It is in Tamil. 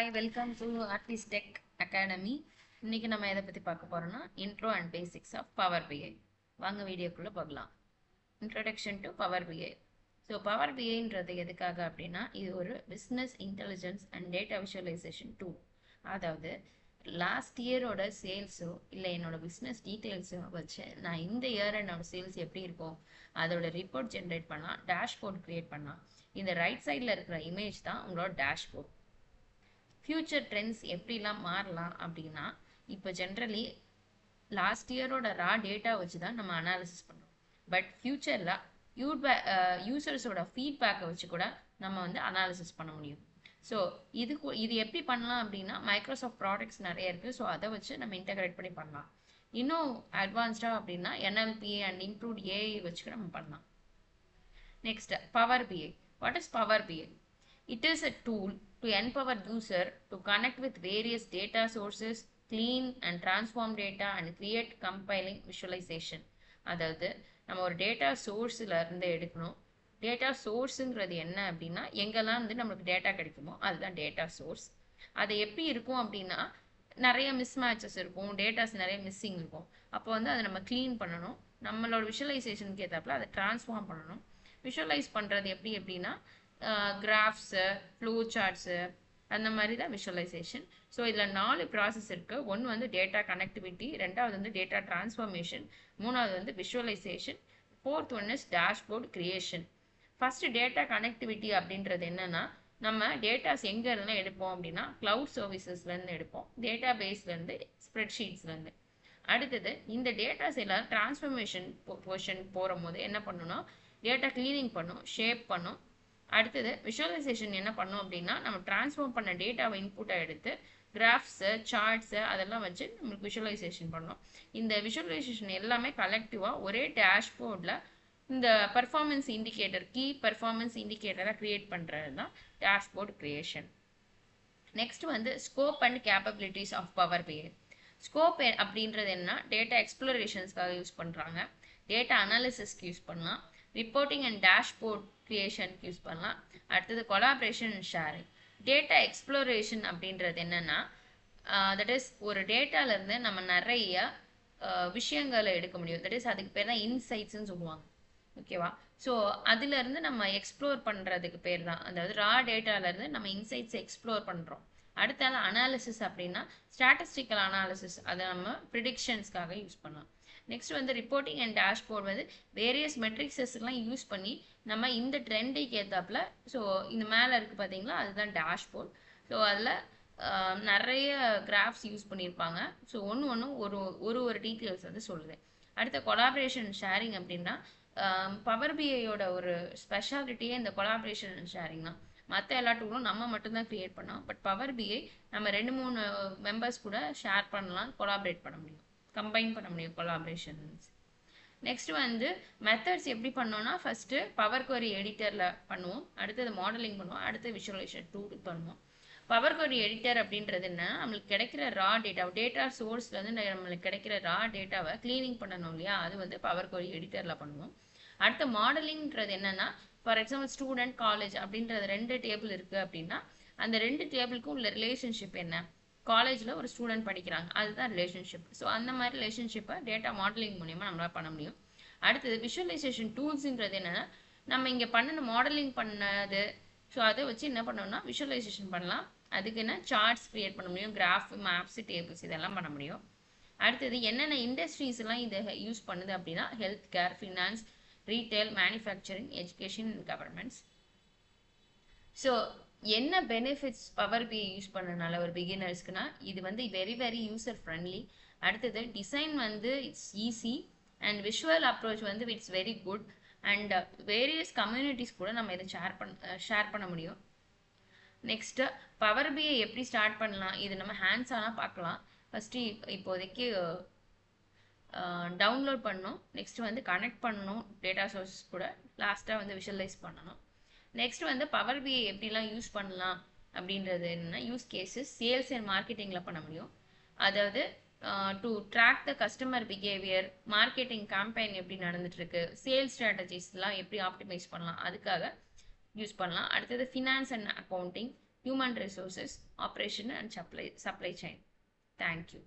Hi, welcome to Artist Tech Academy. இன்னைக்கு நம்ம எதை பத்தி பார்க்க போறோம்னா intro and basics of Power BI. வாங்க வீடியோக்குள்ள போகலாம். Introduction to Power BI. So Power BIன்றது எதுக்காக அப்படின்னா இது ஒரு business intelligence and data visualization tool. அதாவது லாஸ்ட் இயரோட சேல்ஸோ இல்லை என்னோட பிஸ்னஸ் டீட்டெயில்ஸோ வச்சு நான் இந்த இயர் என்னோட சேல்ஸ் எப்படி இருக்கும் அதோட ரிப்போர்ட் ஜென்ரேட் பண்ணலாம், டேஷ்போர்ட் கிரியேட் பண்ணலாம். இந்த ரைட் சைடில் இருக்கிற இமேஜ் தான் உங்களோட டேஷ்போர்ட். ஃப்யூச்சர் ட்ரெண்ட்ஸ் எப்படிலாம் மாறலாம் அப்படின்னா இப்போ ஜென்ரலி லாஸ்ட் இயரோட ரா டேட்டா வச்சு தான் நம்ம அனாலிசிஸ் பண்ணுறோம். பட் ஃப்யூச்சரில் யூசர்ஸோட ஃபீட்பேக்கை வச்சு கூட நம்ம வந்து அனாலிசிஸ் பண்ண முடியும். ஸோ இது எப்படி பண்ணலாம் அப்படின்னா மைக்ரோசாஃப்ட் ப்ராடக்ட்ஸ் நிறைய இருக்குது. ஸோ அதை வச்சு நம்ம இன்டகிரேட் பண்ணி பண்ணலாம். இன்னும் அட்வான்ஸ்டாக அப்படின்னா NLP அண்ட் இம்ப்ரூவ்ட் ஏஐ வச்சு நம்ம பண்ணலாம். Next Power BI. What is Power BI? It is a tool to empower user to connect with various data sources, clean and transform data and create compiling visualization. அதாவது நம்ம ஒரு டேட்டா சோர்ஸில் இருந்து எடுக்கணும். டேட்டா சோர்ஸுங்கிறது என்ன அப்படின்னா எங்கெல்லாம் வந்து நம்மளுக்கு டேட்டா கிடைக்குமோ அதுதான் டேட்டா சோர்ஸ். அது எப்படி இருக்கும் அப்படின்னா நிறைய மிஸ்மேட்சஸ் இருக்கும், டேட்டாஸ் நிறைய மிஸ்ஸிங் இருக்கும். அப்போ வந்து அதை நம்ம க்ளீன் பண்ணணும். நம்மளோட விஷுவலைசேஷனுக்கு ஏற்றாப்புல அதை ட்ரான்ஸ்ஃபார்ம் பண்ணணும். விஷுவலைஸ் பண்ணுறது எப்படின்னா கிராஃப்ஸு, ஃப்ளோ சார்ட்ஸு, அந்த மாதிரி தான் விஷுவலைசேஷன். ஸோ இதில் 4 ப்ராசஸ் இருக்குது. ஒன்று வந்து டேட்டா கனெக்டிவிட்டி, ரெண்டாவது வந்து டேட்டா டிரான்ஸ்ஃபர்மேஷன், மூணாவது வந்து visualisation, fourth one is dashboard creation. First data connectivity அப்படின்றது என்னன்னா நம்ம டேட்டாஸ் எங்கேருந்து எடுப்போம் அப்படின்னா க்ளவுட் சர்வீசஸ்லேருந்து எடுப்போம், டேட்டா பேஸ்லேருந்து, ஸ்ப்ரெட்ஷீட்ஸ்லேருந்து. அடுத்தது இந்த டேட்டாஸ் எல்லாம் டிரான்ஸ்ஃபர்மேஷன் போர்ஷன் போகிற போது என்ன பண்ணணும்னா டேட்டா கிளீனிங் பண்ணும், ஷேப் பண்ணும். அடுத்தது விஷுவலைசேஷன் என்ன பண்ணும் அப்படின்னா நம்ம டிரான்ஸ்ஃபார்ம் பண்ண டேட்டாவை இன்புட்டாக எடுத்து கிராஃப்ஸு, சார்ட்ஸு அதெல்லாம் வச்சு நம்மளுக்கு விஷுவலைசேஷன் பண்ணோம். இந்த விஷுவலைசேஷன் எல்லாமே கலெக்டிவாக ஒரே டேஷ்போர்டில் இந்த பர்ஃபார்மன்ஸ் இண்டிகேட்டர், கீ பர்ஃபார்மன்ஸ் இண்டிகேட்டராக க்ரியேட் பண்ணுறது தான் டேஷ்போர்ட் கிரியேஷன். நெக்ஸ்ட் வந்து scope and capabilities of Power BI. Scope அப்படின்றது என்ன? டேட்டா எக்ஸ்ப்ளோரேஷன்ஸ்க்காக யூஸ் பண்ணுறாங்க, டேட்டா அனாலிசிஸ்க்கு யூஸ் பண்ணலாம், ரிப்போர்ட்டிங் அண்ட் டேஷ்போர்ட் கிரியேஷனுக்கு யூஸ் பண்ணலாம். அடுத்தது collaboration and sharing. Data exploration அப்படின்றது என்னென்னா தட் இஸ் ஒரு டேட்டாலேருந்து நம்ம நிறைய விஷயங்களை எடுக்க முடியும். தட் இஸ் அதுக்கு பேர் தான் இன்சைட்ஸ்ன்னு சொல்லுவாங்க. ஓகேவா? ஸோ அதுலேருந்து நம்ம எக்ஸ்ப்ளோர் பண்ணுறதுக்கு பேர் தான், அதாவது ரா டேட்டாலேருந்து நம்ம இன்சைட்ஸ் எக்ஸ்ப்ளோர் பண்ணுறோம். அடுத்தால அனாலிசிஸ் அப்படின்னா ஸ்டாட்டிஸ்டிக்கல் அனாலிசிஸ், அதை நம்ம ப்ரிடிக்ஷன்ஸ்க்காக யூஸ் பண்ணலாம். நெக்ஸ்ட் வந்து ரிப்போர்ட்டிங் அண்ட் டேஷ்போர்ட் வந்து வேரியஸ் மெட்ரிக்ஸஸ்லாம் யூஸ் பண்ணி நம்ம இந்த ட்ரெண்டுக்கு ஏற்றாப்புல, ஸோ இந்த மேலே இருக்குது பார்த்தீங்களா அதுதான் டேஷ்போர்ட். ஸோ அதில் நிறைய கிராஃப்ஸ் யூஸ் பண்ணியிருப்பாங்க. ஸோ ஒன்று ஒரு டீட்டெயில்ஸ் வந்து சொல்லுது. அடுத்த கொலாபரேஷன் ஷேரிங் அப்படின்னா பவர் பிஐயோட ஒரு ஸ்பெஷாலிட்டியே இந்த கொலாபரேஷன் ஷேரிங் தான். மற்ற எல்லா டூலும் நம்ம மட்டும்தான் க்ரியேட் பண்ணோம். பட் பவர் பிஐ நம்ம 2-3 மெம்பர்ஸ் கூட ஷேர் பண்ணலாம், கொலாபரேட் பண்ண முடியும், கம்பைன் பண்ண முடியும் கொலாபரேஷன்ஸ். நெக்ஸ்ட் வந்து மெத்தட்ஸ் எப்படி பண்ணோம்னா ஃபர்ஸ்ட் பவர் குவரி எடிட்டரில் பண்ணுவோம், அடுத்தது மாடலிங் பண்ணுவோம், அடுத்து விஷுவலைசேஷன் டூல் பண்ணுவோம். பவர் குவரி எடிட்டர் அப்படின்றது என்ன? நம்மளுக்கு கிடைக்கிற ரா டேட்டா சோர்ஸ்லேருந்து நம்மளுக்கு கிடைக்கிற ரா டேட்டாவை க்ளீனிங் பண்ணணும் இல்லையா, அது வந்து பவர் குவரி எடிட்டரில் பண்ணுவோம். அடுத்த மாடலிங்கிறது என்னன்னா ஃபார் எக்ஸாம்பிள் ஸ்டூடெண்ட், காலேஜ் அப்படின்றது 2 டேபிள் இருக்குது அப்படின்னா அந்த 2 டேபிளுக்கும் உள்ள ரிலேஷன்ஷிப் என்ன? காலேஜில் ஒரு ஸ்டூடெண்ட் படிக்கிறாங்க, அதுதான் ரிலேஷன்ஷிப். ஸோ அந்த மாதிரி ரிலேஷன்ஷிப்பை டேட்டா மாடலிங் மூலிமா நம்மளால் பண்ண முடியும். அடுத்தது விஷுவலைசேஷன் டூல்ஸுங்கிறது என்னென்னா நம்ம இங்கே பண்ணின மாடலிங் பண்ணது, ஸோ அதை வச்சு என்ன பண்ணோம்னா விஷுவலைசேஷன் பண்ணலாம். அதுக்கு என்ன சார்ட்ஸ் க்ரியேட் பண்ண முடியும், கிராஃப், மேப்ஸ், டேபிள்ஸ் இதெல்லாம் பண்ண முடியும். அடுத்தது என்னென்ன இண்டஸ்ட்ரீஸ்லாம் இதை யூஸ் பண்ணுது அப்படின்னா health care, finance, retail, manufacturing, education and governments. So என்ன பெனிஃபிட்ஸ் பவர் பிஐ யூஸ் பண்ணனால ஒரு பிகினர்ஸ்க்குனா இது வந்து வெரி யூசர் ஃப்ரெண்ட்லி. அடுத்தது டிசைன் வந்து it's easy and visual approach வந்து it's very good and various communities கூட நம்ம இதை ஷேர் பண்ண முடியும். நெக்ஸ்ட்டு பவர் பிஐ எப்படி ஸ்டார்ட் பண்ணலாம், இது நம்ம ஹேண்ட்ஸ் ஆனால் பார்க்கலாம். ஃபஸ்ட்டு இப்போதைக்கு டவுன்லோட் பண்ணணும், நெக்ஸ்ட் வந்து கனெக்ட் பண்ணணும் டேட்டா சோர்ஸ் கூட, லாஸ்ட்டாக வந்து விஷுவலைஸ் பண்ணணும். நெக்ஸ்ட் வந்து பவர் பிஐ எப்படிலாம் யூஸ் பண்ணலாம் அப்படின்றது என்னென்னா யூஸ் கேஸஸ் சேல்ஸ் அண்ட் மார்க்கெட்டிங்கில் பண்ண முடியும். அதாவது to track the customer behaviour, marketing campaign எப்படி நடந்துட்டுருக்கு, சேல்ஸ் ஸ்ட்ராட்டஜிஸ்லாம் எப்படி ஆப்டிமைஸ் பண்ணலாம் அதுக்காக யூஸ் பண்ணலாம். அடுத்தது finance and accounting, human resources, operation and supply chain. Thank you.